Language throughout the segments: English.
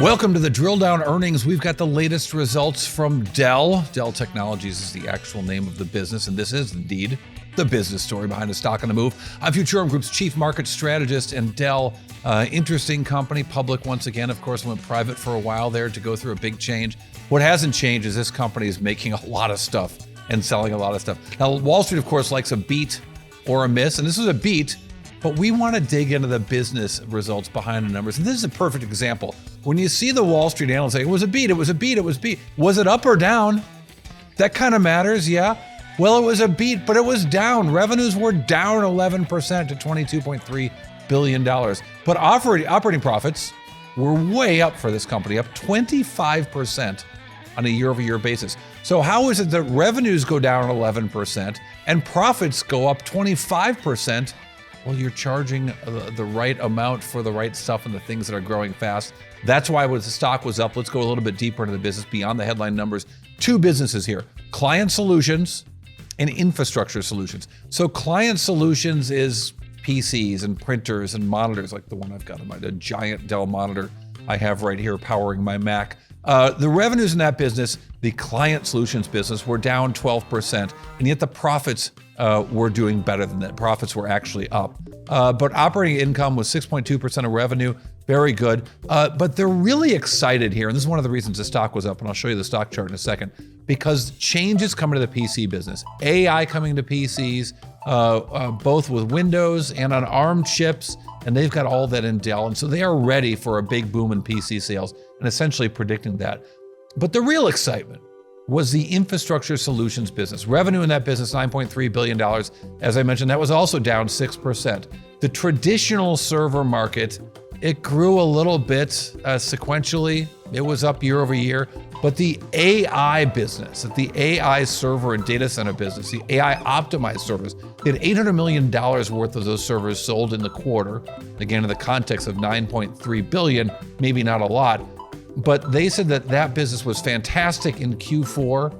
Welcome to the Drill Down Earnings. We've got the latest results from Dell. Dell Technologies is the actual name of the business, and this is indeed the business story behind the stock on the move. I'm Futurum Group's chief market strategist, and Dell, interesting company, public once again, of course, went private for a while there to go through a big change. What hasn't changed is this company is making a lot of stuff and selling a lot of stuff. Now, Wall Street, of course, likes a beat or a miss, and this is a beat, but we want to dig into the business results behind the numbers. And this is a perfect example. When you see the Wall Street analysts say, it was a beat, it was a beat, it was a beat. Was it up or down? That kind of matters, yeah. Well, it was a beat, but it was down. Revenues were down 11% to $22.3 billion. But operating profits were way up for this company, up 25% on a year-over-year basis. So how is it that revenues go down 11% and profits go up 25%? Well, you're charging the right amount for the right stuff and the things that are growing fast. That's why the stock was up. Let's go a little bit deeper into the business beyond the headline numbers. Two businesses here, Client Solutions and Infrastructure Solutions. So Client Solutions is PCs and printers and monitors, like the one I've got on the giant Dell monitor I have right here powering my Mac. The revenues in that business, the Client Solutions business, were down 12%, and yet the profits were doing better than that. Profits were actually up. But operating income was 6.2% of revenue, very good. But they're really excited here, and this is one of the reasons the stock was up, and I'll show you the stock chart in a second, because change is coming to the PC business. AI coming to PCs, both with Windows and on ARM chips, and they've got all that in Dell, and so they are ready for a big boom in PC sales, and essentially predicting that. But the real excitement was the Infrastructure Solutions business. Revenue in that business, $9.3 billion. As I mentioned, that was also down 6%. The traditional server market, it grew a little bit sequentially. It was up year over year. But the AI business, the AI server and data center business, the AI optimized servers, they had $800 million worth of those servers sold in the quarter. Again, in the context of $9.3 billion, maybe not a lot. But they said that that business was fantastic in Q4.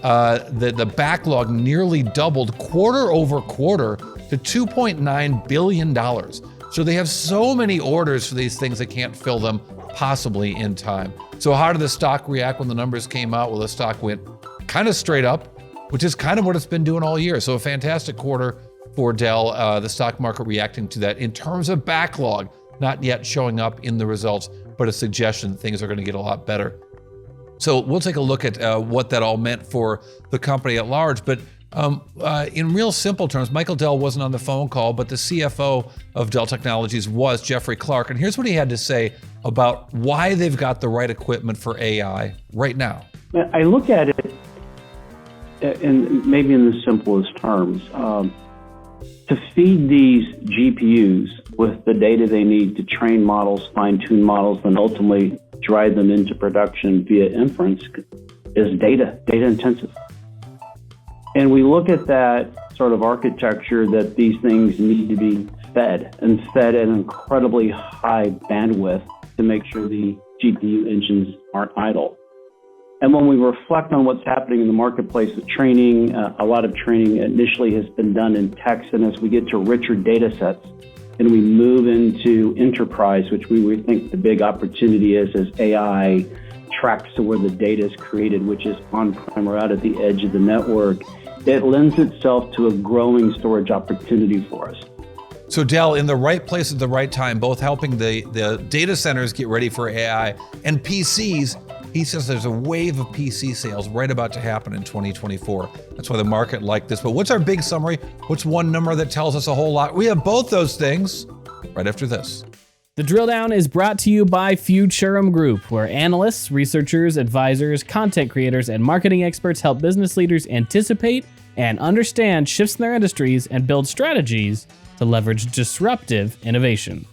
The backlog nearly doubled quarter over quarter to $2.9 billion. So they have so many orders for these things, they can't fill them possibly in time. So how did the stock react when the numbers came out? Well, the stock went kind of straight up, which is kind of what it's been doing all year. So a fantastic quarter for Dell, the stock market reacting to that in terms of backlog, not yet showing up in the results, but a suggestion that things are going to get a lot better. So we'll take a look at what that all meant for the company at large. But in real simple terms, Michael Dell wasn't on the phone call, but the CFO of Dell Technologies was Jeffrey Clarke. And here's what he had to say about why they've got the right equipment for AI right now. I look at it, and maybe in the simplest terms, to feed these GPUs with the data they need to train models, fine-tune models, and ultimately drive them into production via inference is data intensive. And we look at that sort of architecture that these things need to be fed at an incredibly high bandwidth to make sure the GPU engines aren't idle. And when we reflect on what's happening in the marketplace with training, a lot of training initially has been done in text, and as we get to richer data sets and we move into enterprise, which we think the big opportunity is as AI tracks to where the data is created, which is on-prem or out at the edge of the network, it lends itself to a growing storage opportunity for us. So Dell, in the right place at the right time, both helping the data centers get ready for AI and PCs. He says there's a wave of PC sales right about to happen in 2024. That's why the market liked this. But what's our big summary? What's one number that tells us a whole lot? We have both those things right after this. The Drill Down is brought to you by Futurum Group, where analysts, researchers, advisors, content creators, and marketing experts help business leaders anticipate and understand shifts in their industries and build strategies to leverage disruptive innovation.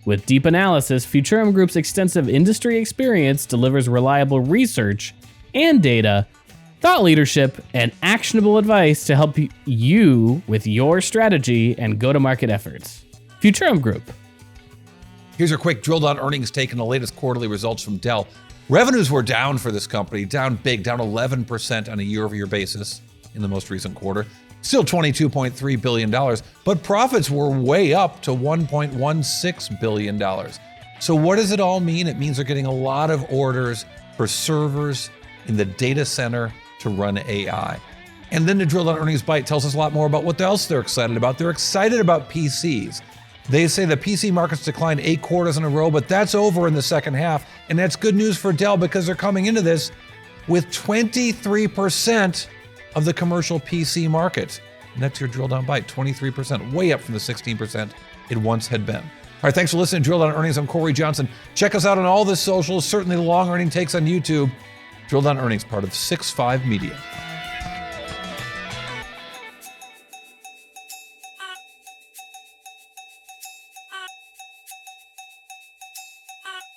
With deep analysis, Futurum Group's extensive industry experience delivers reliable research and data, thought leadership, and actionable advice to help you with your strategy and go-to-market efforts. Futurum Group. Here's a quick drill down earnings take in the latest quarterly results from Dell. Revenues were down for this company, down big, down 11% on a year-over-year basis in the most recent quarter. Still $22.3 billion, but profits were way up to $1.16 billion. So what does it all mean? It means they're getting a lot of orders for servers in the data center to run AI. And then the drill down earnings bite tells us a lot more about what else they're excited about. They're excited about PCs. They say the PC market's declined 8 quarters in a row, but that's over in the second half. And that's good news for Dell because they're coming into this with 23% of the commercial PC market. And that's your drill down bite, 23%, way up from the 16% it once had been. All right, thanks for listening to Drill Down Earnings. I'm Cory Johnson. Check us out on all the socials, certainly the Long Earning Takes on YouTube. Drill Down Earnings, part of 6.5 Media.